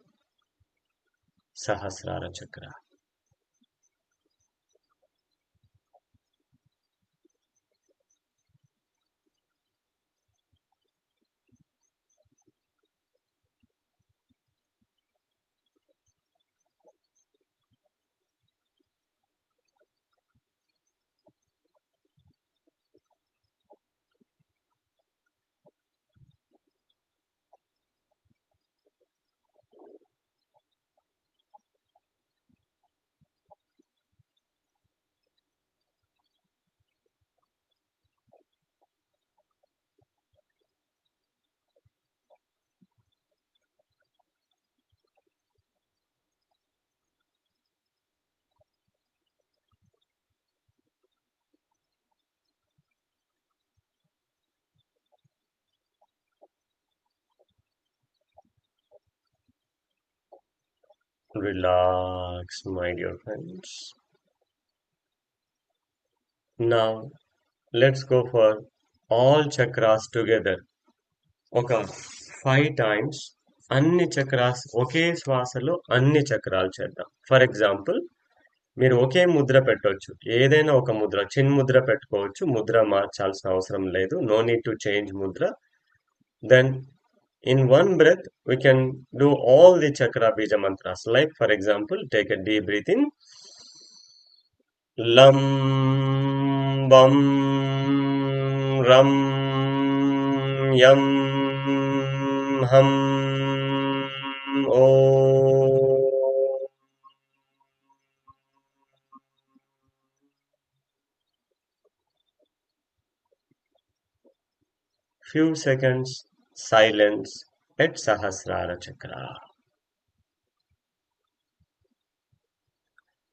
Speaker 1: సహస్రార చక్ర. Relax, my dear friends. Now, let's go for all chakras together. ఒక 5 times అన్ని చక్రాస్ ఒకే శ్వాసలో అన్ని చక్రాలు చేద్దాం. ఫర్ ఎగ్జాంపుల్, మీరు ఒకే ముద్ర పెట్టవచ్చు. ఏదైనా ఒక ముద్ర, చిన్ ముద్ర పెట్టుకోవచ్చు. ముద్ర మార్చాల్సిన అవసరం లేదు. No need to change mudra. Then in one breath, we can do all the chakra bija mantras. Like, for example, take a deep breath in. Lam, bam, ram, yam, ham, om. Few seconds silence at Sahasrara Chakra.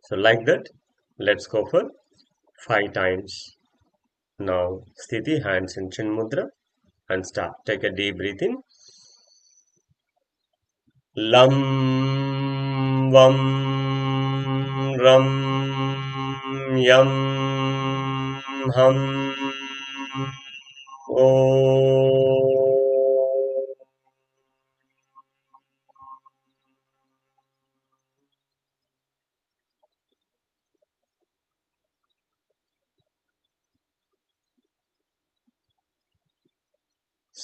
Speaker 1: So like that, let's go for 5 times. Now, Sthiti, hands in Chin Mudra and start. Take a deep breath in. Lam, vam, ram, yam, ham, om.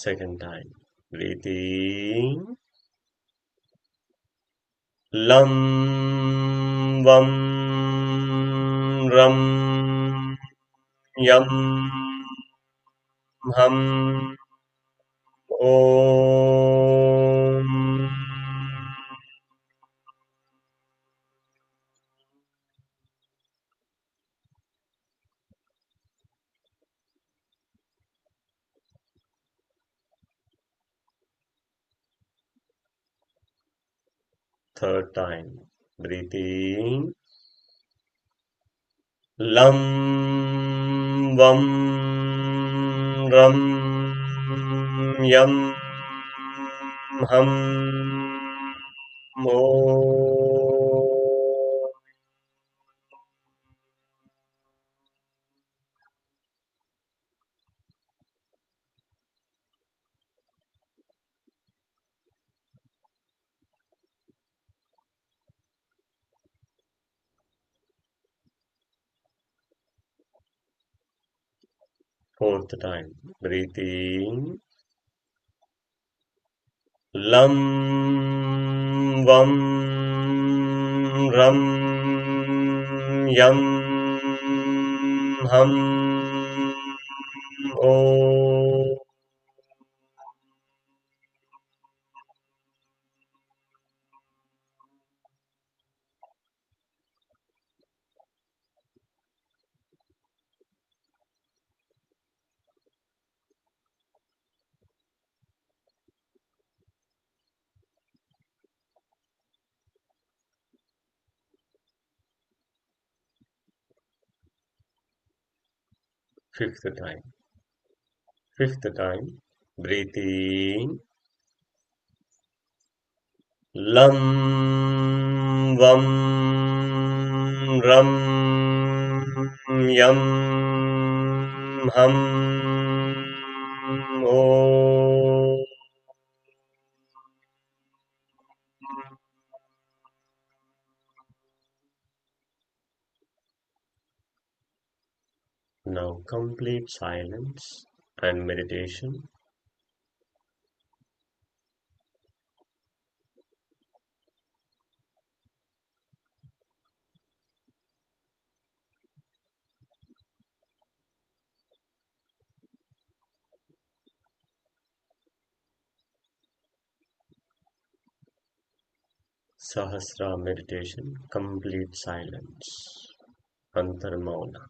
Speaker 1: Second time. Breathe in. Lam, vam, ram, yam, ham, om. Third time. Breathe in. Lam, vam, ram, yam, ham, om. Fourth time. Breathe in. Lam, vam, ram, yam, ham, om. Fifth time. Fifth time. Breathe in. లం వం రం యం హం ఓ. Now complete silence and meditation. Sahasra meditation, complete silence. Antarmauna.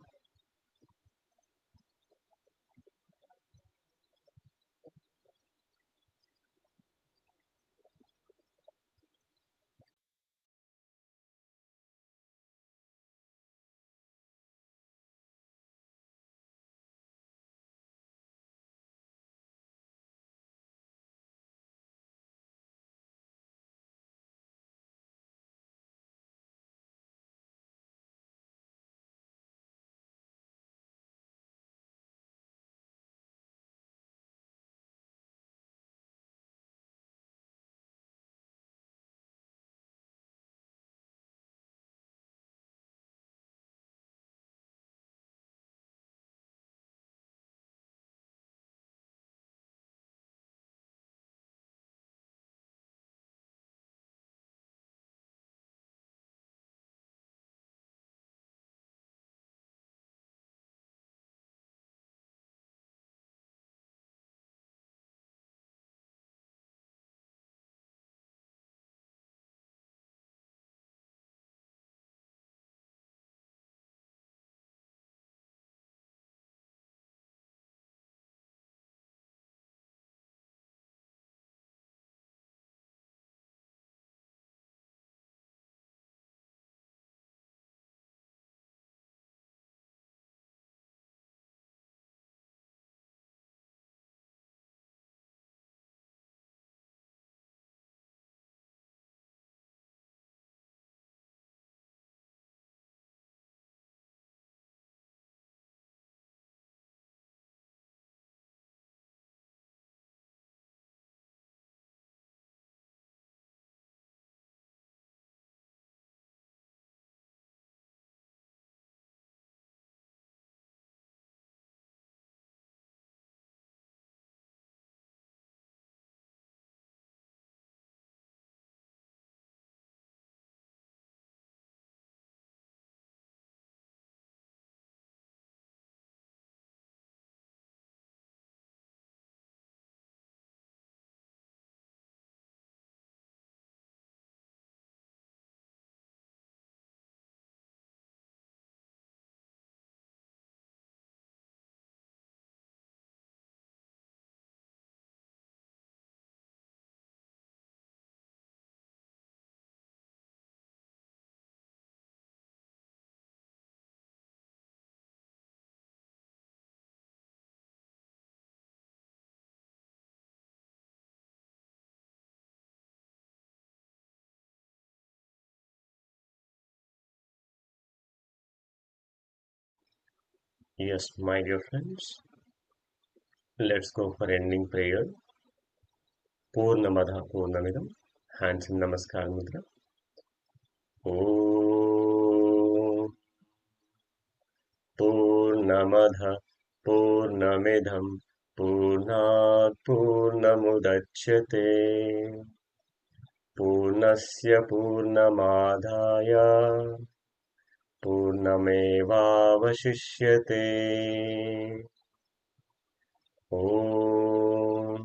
Speaker 1: Yes, my dear friends, let's go for ending prayer. Purnamada Purnamidam. Hands in Namaskar Mudra. Om Purnamada Purnamidam Purnat Purnamudachyate Purnasya Purnamadaya Purnamevavashishyate. Om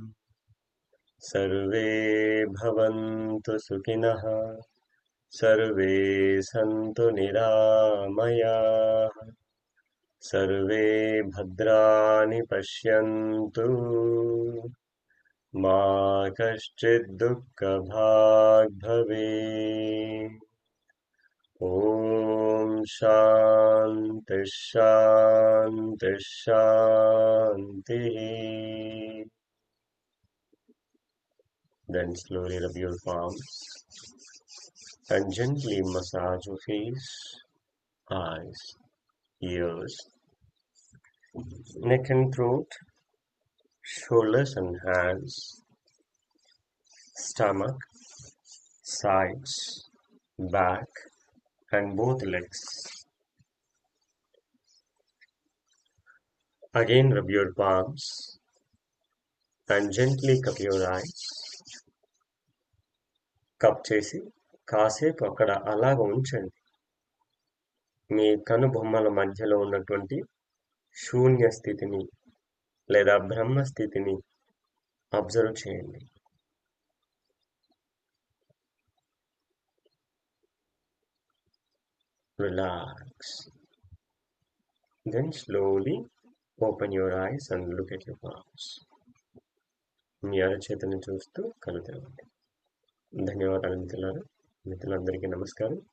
Speaker 1: सर्वे भवन्तु सुखिनः सर्वे सन्तु निरामयाः सर्वे भद्राणि पश्यन्तु मा कश्चित् दुःखभाग् भवेत्. ॐ शान्ति शान्ति शान्तिः. Then slowly rub your palms and gently massage your face, eyes, ears, neck and throat, shoulders and hands, stomach, sides, back, and both legs. Again, rub your palms and gently cup your eyes. Cup చేసి కాసేపు అక్కడ అలాగ ఉంచండి. మీ కనుబొమ్మల మధ్యలో ఉన్నటువంటి శూన్య స్థితిని లేదా బ్రహ్మ స్థితిని అబ్జర్వ్ చేయండి. Relax. Then slowly open your eyes and look at your palms. మీ అరచేతిని చూస్తూ కళ్ళు తెరవండి. ధన్యవాదాలు మిత్రులారా. మిత్రులందరికీ నమస్కారం.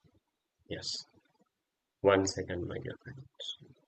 Speaker 1: Yes, 1 second, my dear friends.